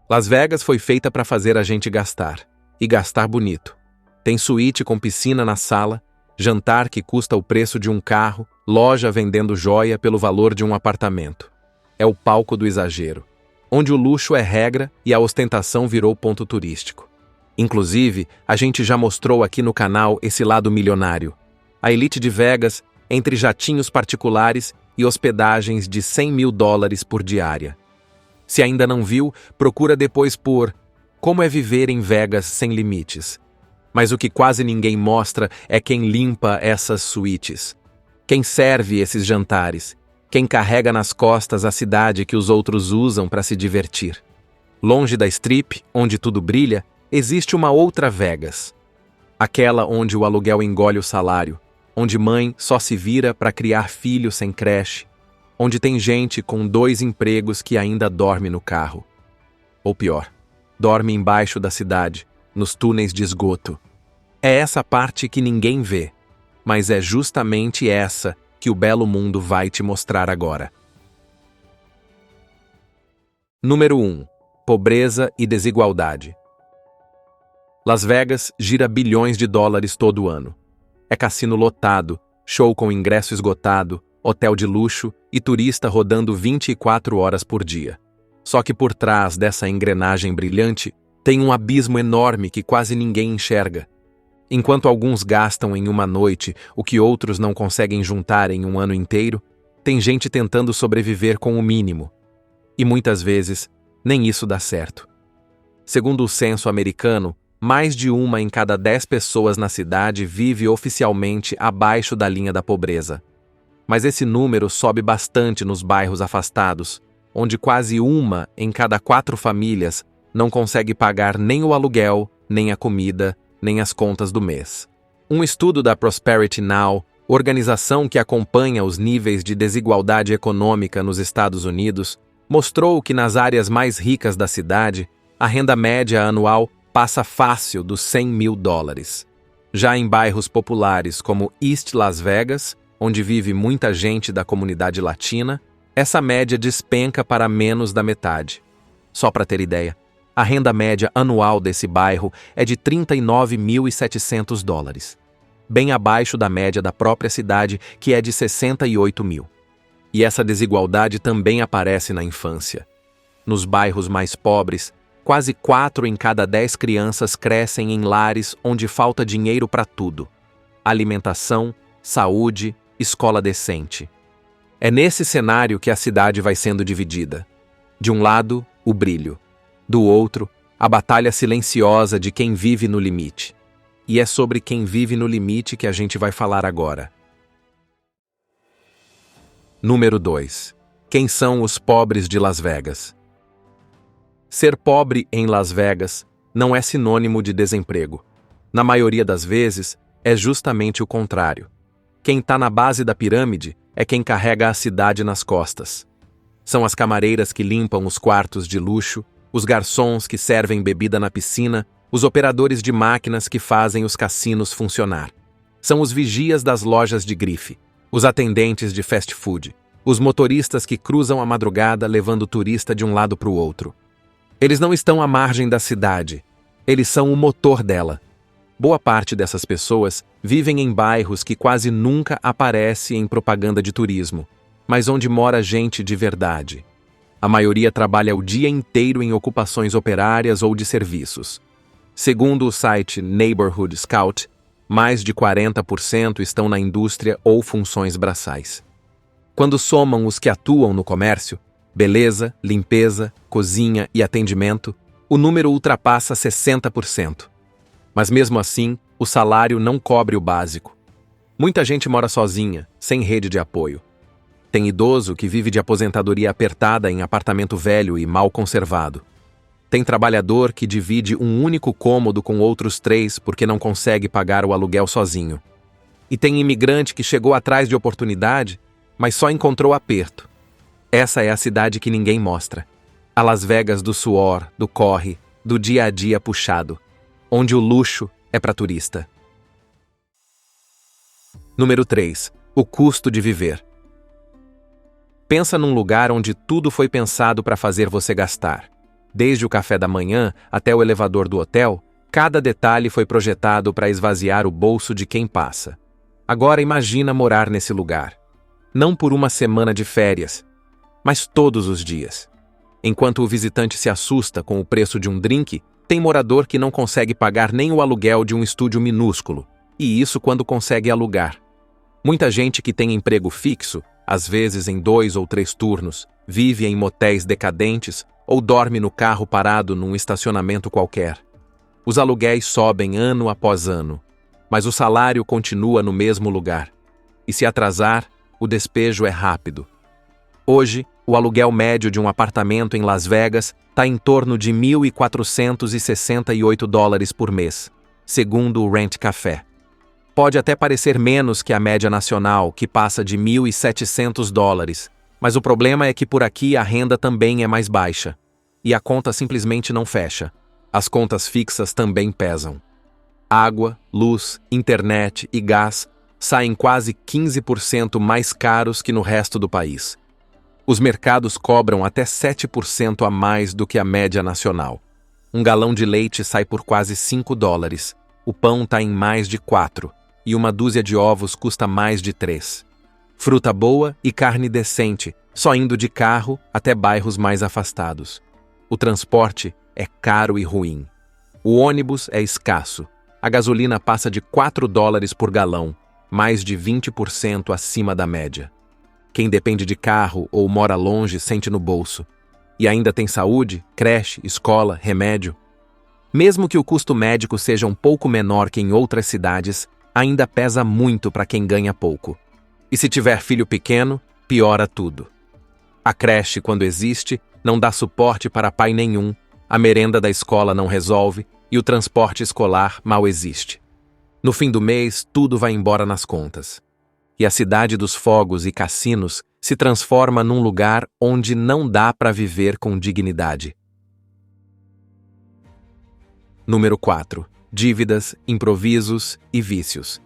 Las Vegas foi feita para fazer a gente gastar, e gastar bonito. Tem suíte com piscina na sala, jantar que custa o preço de um carro, loja vendendo joia pelo valor de um apartamento. É o palco do exagero, onde o luxo é regra e a ostentação virou ponto turístico. Inclusive, a gente já mostrou aqui no canal esse lado milionário. A elite de Vegas, entre jatinhos particulares e hospedagens de $100.000 por diária. Se ainda não viu, procura depois por Como é viver em Vegas sem limites. Mas o que quase ninguém mostra é quem limpa essas suítes. Quem serve esses jantares. Quem carrega nas costas a cidade que os outros usam para se divertir. Longe da Strip, onde tudo brilha, existe uma outra Vegas. Aquela onde o aluguel engole o salário, onde mãe só se vira para criar filho sem creche, onde tem gente com 2 empregos que ainda dorme no carro. Ou pior, dorme embaixo da cidade, nos túneis de esgoto. É essa parte que ninguém vê, mas é justamente essa que o belo mundo vai te mostrar agora. Número 1. Pobreza e desigualdade. Las Vegas gira bilhões de dólares todo ano. É cassino lotado, show com ingresso esgotado, hotel de luxo e turista rodando 24 horas por dia. Só que por trás dessa engrenagem brilhante, tem um abismo enorme que quase ninguém enxerga. Enquanto alguns gastam em uma noite o que outros não conseguem juntar em um ano inteiro, tem gente tentando sobreviver com o mínimo. E muitas vezes, nem isso dá certo. Segundo o censo americano, mais de 1 em cada 10 pessoas na cidade vive oficialmente abaixo da linha da pobreza. Mas esse número sobe bastante nos bairros afastados, onde quase 1 em cada 4 famílias não consegue pagar nem o aluguel, nem a comida, nem as contas do mês. Um estudo da Prosperity Now, organização que acompanha os níveis de desigualdade econômica nos Estados Unidos, mostrou que nas áreas mais ricas da cidade, a renda média anual passa fácil dos $100.000. Já em bairros populares como East Las Vegas, onde vive muita gente da comunidade latina, essa média despenca para menos da metade. Só para ter ideia, a renda média anual desse bairro é de $39.700, bem abaixo da média da própria cidade, que é de $68.000. E essa desigualdade também aparece na infância. Nos bairros mais pobres, quase 4 em cada 10 crianças crescem em lares onde falta dinheiro para tudo: alimentação, saúde, escola decente. É nesse cenário que a cidade vai sendo dividida. De um lado, o brilho. Do outro, a batalha silenciosa de quem vive no limite. E é sobre quem vive no limite que a gente vai falar agora. Número 2. Quem são os pobres de Las Vegas? Ser pobre em Las Vegas não é sinônimo de desemprego. Na maioria das vezes, é justamente o contrário. Quem está na base da pirâmide é quem carrega a cidade nas costas. São as camareiras que limpam os quartos de luxo, os garçons que servem bebida na piscina, os operadores de máquinas que fazem os cassinos funcionar. São os vigias das lojas de grife, os atendentes de fast food, os motoristas que cruzam a madrugada levando o turista de um lado para o outro. Eles não estão à margem da cidade, eles são o motor dela. Boa parte dessas pessoas vivem em bairros que quase nunca aparece em propaganda de turismo, mas onde mora gente de verdade. A maioria trabalha o dia inteiro em ocupações operárias ou de serviços. Segundo o site Neighborhood Scout, mais de 40% estão na indústria ou funções braçais. Quando somam os que atuam no comércio, beleza, limpeza, cozinha e atendimento, o número ultrapassa 60%. Mas mesmo assim, o salário não cobre o básico. Muita gente mora sozinha, sem rede de apoio. Tem idoso que vive de aposentadoria apertada em apartamento velho e mal conservado. Tem trabalhador que divide um único cômodo com outros 3 porque não consegue pagar o aluguel sozinho. E tem imigrante que chegou atrás de oportunidade, mas só encontrou aperto. Essa é a cidade que ninguém mostra. A Las Vegas do suor, do corre, do dia a dia puxado, onde o luxo é para turista. Número 3. O custo de viver. Pensa num lugar onde tudo foi pensado para fazer você gastar. Desde o café da manhã até o elevador do hotel, cada detalhe foi projetado para esvaziar o bolso de quem passa. Agora imagina morar nesse lugar. Não por uma semana de férias, mas todos os dias. Enquanto o visitante se assusta com o preço de um drink, tem morador que não consegue pagar nem o aluguel de um estúdio minúsculo, e isso quando consegue alugar. Muita gente que tem emprego fixo, às vezes em 2 ou 3 turnos, vive em motéis decadentes ou dorme no carro parado num estacionamento qualquer. Os aluguéis sobem ano após ano, mas o salário continua no mesmo lugar. E se atrasar, o despejo é rápido. Hoje, o aluguel médio de um apartamento em Las Vegas está em torno de $1.468 por mês, segundo o Rent Café. Pode até parecer menos que a média nacional, que passa de $1.700, mas o problema é que por aqui a renda também é mais baixa. E a conta simplesmente não fecha. As contas fixas também pesam. Água, luz, internet e gás saem quase 15% mais caros que no resto do país. Os mercados cobram até 7% a mais do que a média nacional. Um galão de leite sai por quase $5, o pão está em mais de 4, e uma dúzia de ovos custa mais de 3. Fruta boa e carne decente, só indo de carro até bairros mais afastados. O transporte é caro e ruim. O ônibus é escasso. A gasolina passa de $4 por galão, mais de 20% acima da média. Quem depende de carro ou mora longe sente no bolso. E ainda tem saúde, creche, escola, remédio. Mesmo que o custo médico seja um pouco menor que em outras cidades, ainda pesa muito para quem ganha pouco. E se tiver filho pequeno, piora tudo. A creche, quando existe, não dá suporte para pai nenhum, a merenda da escola não resolve e o transporte escolar mal existe. No fim do mês, tudo vai embora nas contas. E a cidade dos fogos e cassinos se transforma num lugar onde não dá para viver com dignidade. Número 4. Dívidas, improvisos e vícios.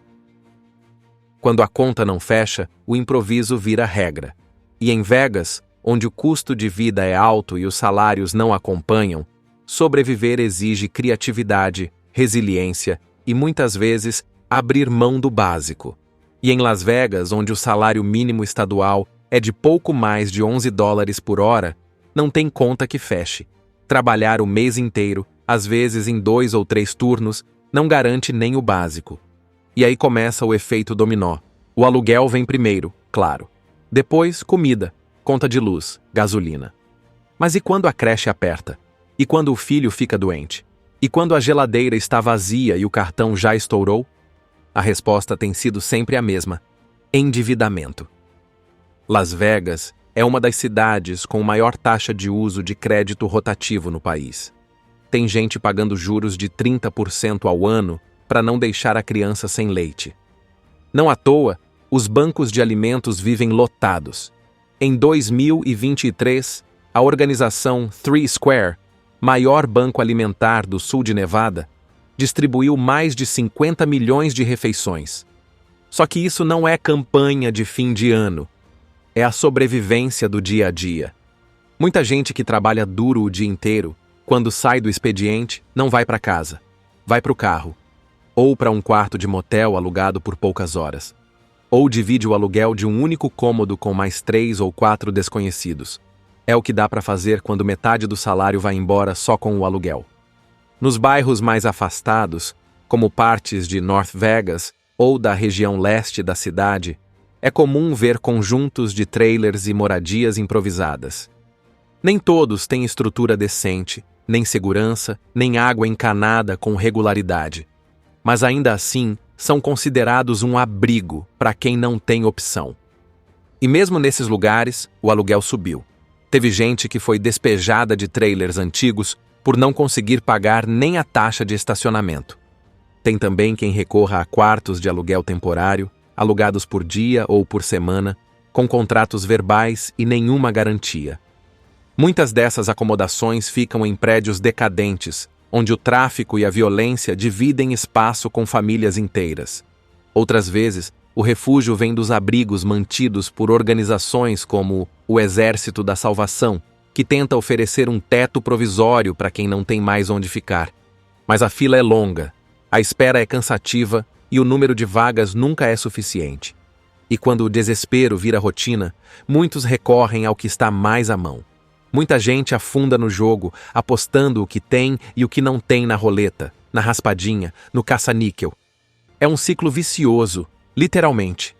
Quando a conta não fecha, o improviso vira regra. E em Vegas, onde o custo de vida é alto e os salários não acompanham, sobreviver exige criatividade, resiliência e, muitas vezes, abrir mão do básico. E em Las Vegas, onde o salário mínimo estadual é de pouco mais de $11 por hora, não tem conta que feche. Trabalhar o mês inteiro, às vezes em 2 ou 3 turnos, não garante nem o básico. E aí começa o efeito dominó. O aluguel vem primeiro, claro. Depois, comida, conta de luz, gasolina. Mas e quando a creche aperta? E quando o filho fica doente? E quando a geladeira está vazia e o cartão já estourou? A resposta tem sido sempre a mesma: endividamento. Las Vegas é uma das cidades com maior taxa de uso de crédito rotativo no país. Tem gente pagando juros de 30% ao ano para não deixar a criança sem leite. Não à toa, os bancos de alimentos vivem lotados. Em 2023, a organização Three Square, maior banco alimentar do sul de Nevada, distribuiu mais de 50 milhões de refeições. Só que isso não é campanha de fim de ano. É a sobrevivência do dia a dia. Muita gente que trabalha duro o dia inteiro, quando sai do expediente, não vai para casa. Vai para o carro. Ou para um quarto de motel alugado por poucas horas. Ou divide o aluguel de um único cômodo com mais 3 ou 4 desconhecidos. É o que dá para fazer quando metade do salário vai embora só com o aluguel. Nos bairros mais afastados, como partes de North Vegas ou da região leste da cidade, é comum ver conjuntos de trailers e moradias improvisadas. Nem todos têm estrutura decente, nem segurança, nem água encanada com regularidade. Mas ainda assim, são considerados um abrigo para quem não tem opção. E mesmo nesses lugares, o aluguel subiu. Teve gente que foi despejada de trailers antigos por não conseguir pagar nem a taxa de estacionamento. Tem também quem recorra a quartos de aluguel temporário, alugados por dia ou por semana, com contratos verbais e nenhuma garantia. Muitas dessas acomodações ficam em prédios decadentes, onde o tráfico e a violência dividem espaço com famílias inteiras. Outras vezes, o refúgio vem dos abrigos mantidos por organizações como o Exército da Salvação, que tenta oferecer um teto provisório para quem não tem mais onde ficar. Mas a fila é longa, a espera é cansativa e o número de vagas nunca é suficiente. E quando o desespero vira rotina, muitos recorrem ao que está mais à mão. Muita gente afunda no jogo, apostando o que tem e o que não tem na roleta, na raspadinha, no caça-níquel. É um ciclo vicioso, literalmente.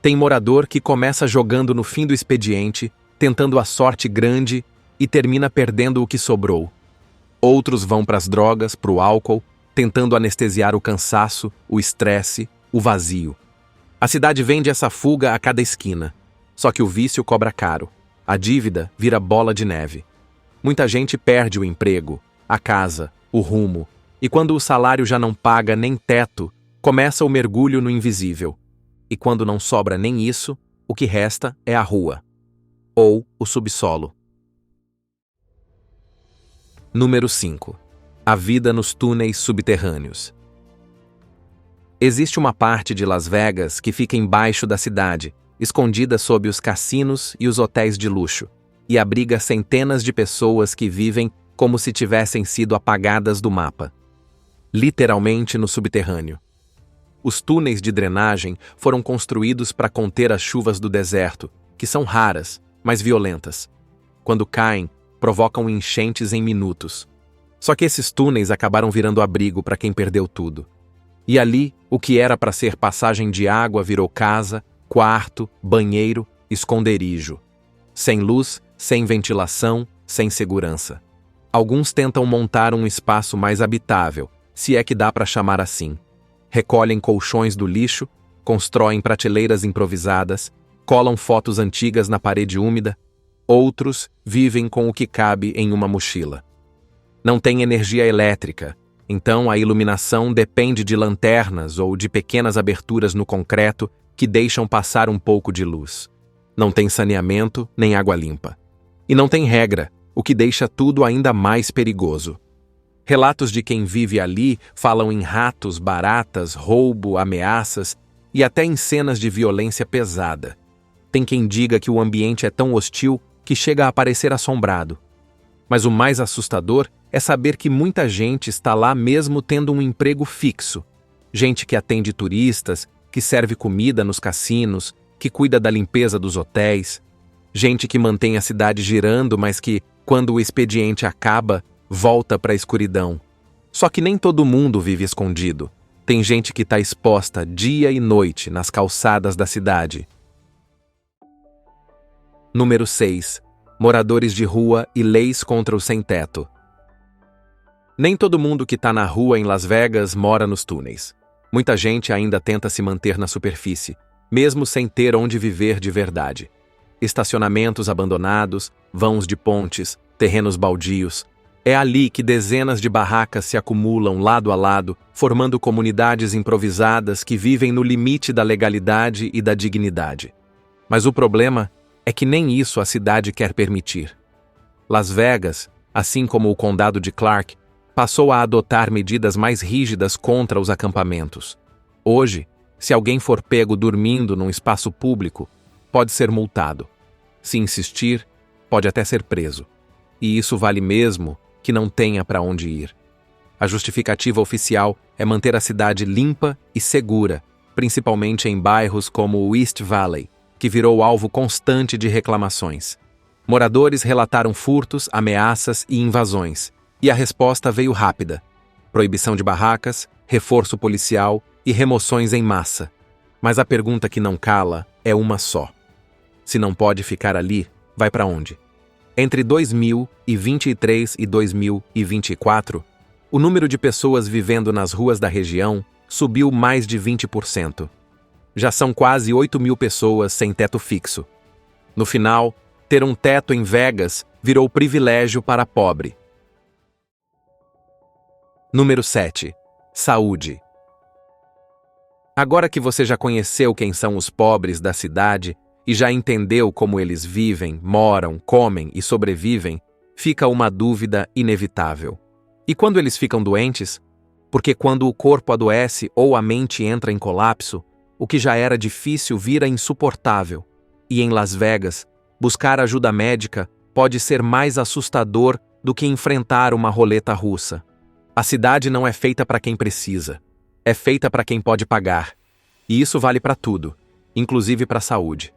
Tem morador que começa jogando no fim do expediente, tentando a sorte grande e termina perdendo o que sobrou. Outros vão para as drogas, para o álcool, tentando anestesiar o cansaço, o estresse, o vazio. A cidade vende essa fuga a cada esquina. Só que o vício cobra caro. A dívida vira bola de neve. Muita gente perde o emprego, a casa, o rumo. E quando o salário já não paga nem teto, começa o mergulho no invisível. E quando não sobra nem isso, o que resta é a rua. Ou o subsolo. Número 5. A vida nos túneis subterrâneos. Existe uma parte de Las Vegas que fica embaixo da cidade, escondida sob os cassinos e os hotéis de luxo, e abriga centenas de pessoas que vivem como se tivessem sido apagadas do mapa. Literalmente no subterrâneo. Os túneis de drenagem foram construídos para conter as chuvas do deserto, que são raras, mas violentas. Quando caem, provocam enchentes em minutos. Só que esses túneis acabaram virando abrigo para quem perdeu tudo. E ali, o que era para ser passagem de água virou casa, quarto, banheiro, esconderijo. Sem luz, sem ventilação, sem segurança. Alguns tentam montar um espaço mais habitável, se é que dá para chamar assim. Recolhem colchões do lixo, constroem prateleiras improvisadas, colam fotos antigas na parede úmida. Outros vivem com o que cabe em uma mochila. Não tem energia elétrica, então a iluminação depende de lanternas ou de pequenas aberturas no concreto que deixam passar um pouco de luz. Não tem saneamento nem água limpa. E não tem regra, o que deixa tudo ainda mais perigoso. Relatos de quem vive ali falam em ratos, baratas, roubo, ameaças e até em cenas de violência pesada. Tem quem diga que o ambiente é tão hostil que chega a parecer assombrado. Mas o mais assustador é saber que muita gente está lá mesmo tendo um emprego fixo. Gente que atende turistas, que serve comida nos cassinos, que cuida da limpeza dos hotéis. Gente que mantém a cidade girando, mas que, quando o expediente acaba, volta para a escuridão. Só que nem todo mundo vive escondido. Tem gente que está exposta dia e noite nas calçadas da cidade. Número 6. Moradores de rua e leis contra o sem-teto. Nem todo mundo que está na rua em Las Vegas mora nos túneis. Muita gente ainda tenta se manter na superfície, mesmo sem ter onde viver de verdade. Estacionamentos abandonados, vãos de pontes, terrenos baldios. É ali que dezenas de barracas se acumulam lado a lado, formando comunidades improvisadas que vivem no limite da legalidade e da dignidade. Mas o problema é que nem isso a cidade quer permitir. Las Vegas, assim como o condado de Clark, passou a adotar medidas mais rígidas contra os acampamentos. Hoje, se alguém for pego dormindo num espaço público, pode ser multado. Se insistir, pode até ser preso. E isso vale mesmo que não tenha para onde ir. A justificativa oficial é manter a cidade limpa e segura, principalmente em bairros como o East Valley, que virou alvo constante de reclamações. Moradores relataram furtos, ameaças e invasões, e a resposta veio rápida: proibição de barracas, reforço policial e remoções em massa. Mas a pergunta que não cala é uma só. Se não pode ficar ali, vai para onde? Entre 2023 e 2024, o número de pessoas vivendo nas ruas da região subiu mais de 20%. Já são quase 8.000 pessoas sem teto fixo. No final, ter um teto em Vegas virou privilégio para pobre. Número 7. Saúde. Agora que você já conheceu quem são os pobres da cidade e já entendeu como eles vivem, moram, comem e sobrevivem, fica uma dúvida inevitável. E quando eles ficam doentes? Porque quando o corpo adoece ou a mente entra em colapso, o que já era difícil vira insuportável. E em Las Vegas, buscar ajuda médica pode ser mais assustador do que enfrentar uma roleta russa. A cidade não é feita para quem precisa, é feita para quem pode pagar. E isso vale para tudo, inclusive para a saúde.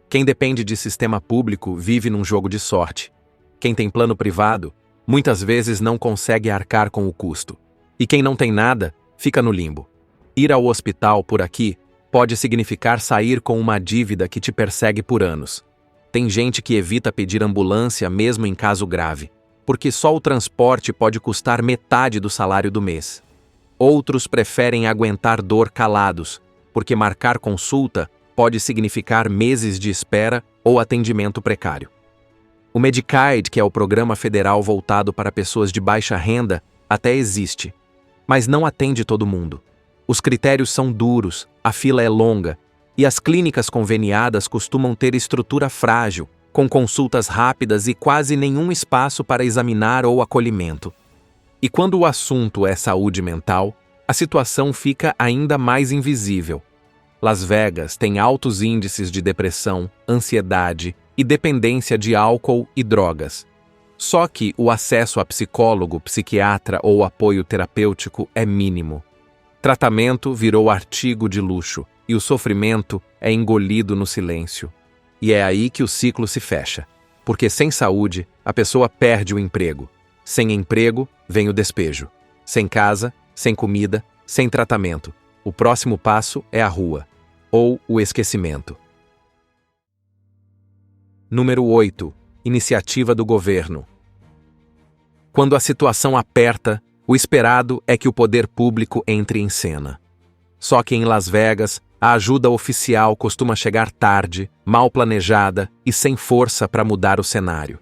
Quem depende de sistema público vive num jogo de sorte. Quem tem plano privado, muitas vezes não consegue arcar com o custo. E quem não tem nada, fica no limbo. Ir ao hospital por aqui pode significar sair com uma dívida que te persegue por anos. Tem gente que evita pedir ambulância mesmo em caso grave, porque só o transporte pode custar metade do salário do mês. Outros preferem aguentar dor calados, porque marcar consulta pode significar meses de espera ou atendimento precário. O Medicaid, que é o programa federal voltado para pessoas de baixa renda, até existe, mas não atende todo mundo. Os critérios são duros, a fila é longa, e as clínicas conveniadas costumam ter estrutura frágil, com consultas rápidas e quase nenhum espaço para examinar ou acolhimento. E quando o assunto é saúde mental, a situação fica ainda mais invisível. Las Vegas tem altos índices de depressão, ansiedade e dependência de álcool e drogas. Só que o acesso a psicólogo, psiquiatra ou apoio terapêutico é mínimo. Tratamento virou artigo de luxo e o sofrimento é engolido no silêncio. E é aí que o ciclo se fecha, porque sem saúde, a pessoa perde o emprego. Sem emprego, vem o despejo. Sem casa, sem comida, sem tratamento. O próximo passo é a rua, ou o esquecimento. Número 8. Iniciativa do governo. Quando a situação aperta, o esperado é que o poder público entre em cena. Só que em Las Vegas, a ajuda oficial costuma chegar tarde, mal planejada e sem força para mudar o cenário.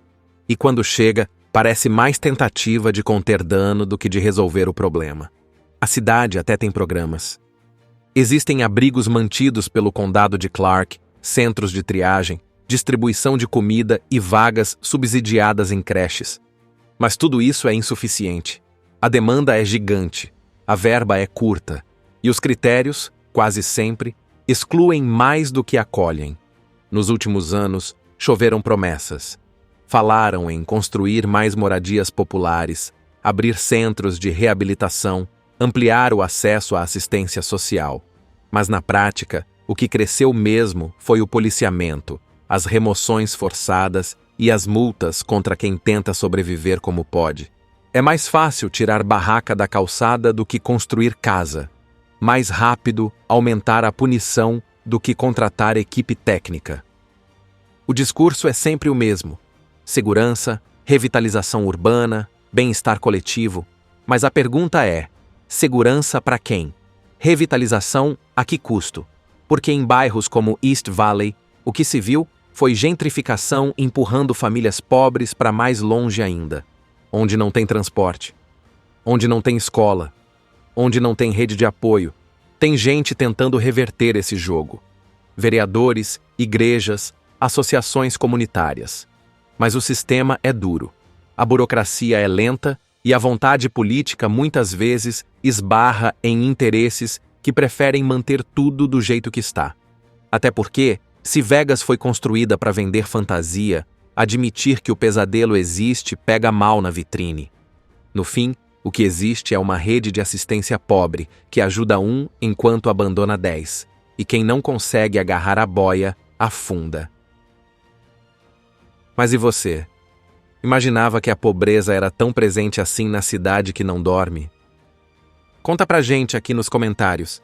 E quando chega, parece mais tentativa de conter dano do que de resolver o problema. A cidade até tem programas. Existem abrigos mantidos pelo condado de Clark, centros de triagem, distribuição de comida e vagas subsidiadas em creches. Mas tudo isso é insuficiente. A demanda é gigante, a verba é curta, e os critérios, quase sempre, excluem mais do que acolhem. Nos últimos anos, choveram promessas. Falaram em construir mais moradias populares, abrir centros de reabilitação, ampliar o acesso à assistência social. Mas na prática, o que cresceu mesmo foi o policiamento, as remoções forçadas e as multas contra quem tenta sobreviver como pode. É mais fácil tirar barraca da calçada do que construir casa. Mais rápido aumentar a punição do que contratar equipe técnica. O discurso é sempre o mesmo: segurança, revitalização urbana, bem-estar coletivo. Mas a pergunta é: segurança para quem? Revitalização a que custo? Porque em bairros como East Valley, o que se viu foi gentrificação empurrando famílias pobres para mais longe ainda, onde não tem transporte, onde não tem escola, onde não tem rede de apoio. Tem gente tentando reverter esse jogo. Vereadores, igrejas, associações comunitárias. Mas o sistema é duro. A burocracia é lenta e a vontade política muitas vezes esbarra em interesses que preferem manter tudo do jeito que está. Até porque, se Vegas foi construída para vender fantasia, admitir que o pesadelo existe pega mal na vitrine. No fim, o que existe é uma rede de assistência pobre que ajuda um enquanto abandona 10, e quem não consegue agarrar a boia, afunda. Mas e você? Imaginava que a pobreza era tão presente assim na cidade que não dorme? Conta pra gente aqui nos comentários.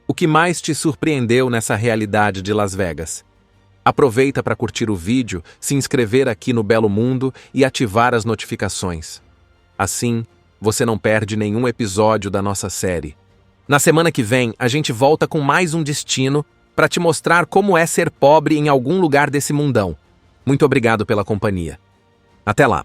O que mais te surpreendeu nessa realidade de Las Vegas? Aproveita para curtir o vídeo, se inscrever aqui no Belo Mundo e ativar as notificações. Assim, você não perde nenhum episódio da nossa série. Na semana que vem, a gente volta com mais um destino para te mostrar como é ser pobre em algum lugar desse mundão. Muito obrigado pela companhia. Até lá!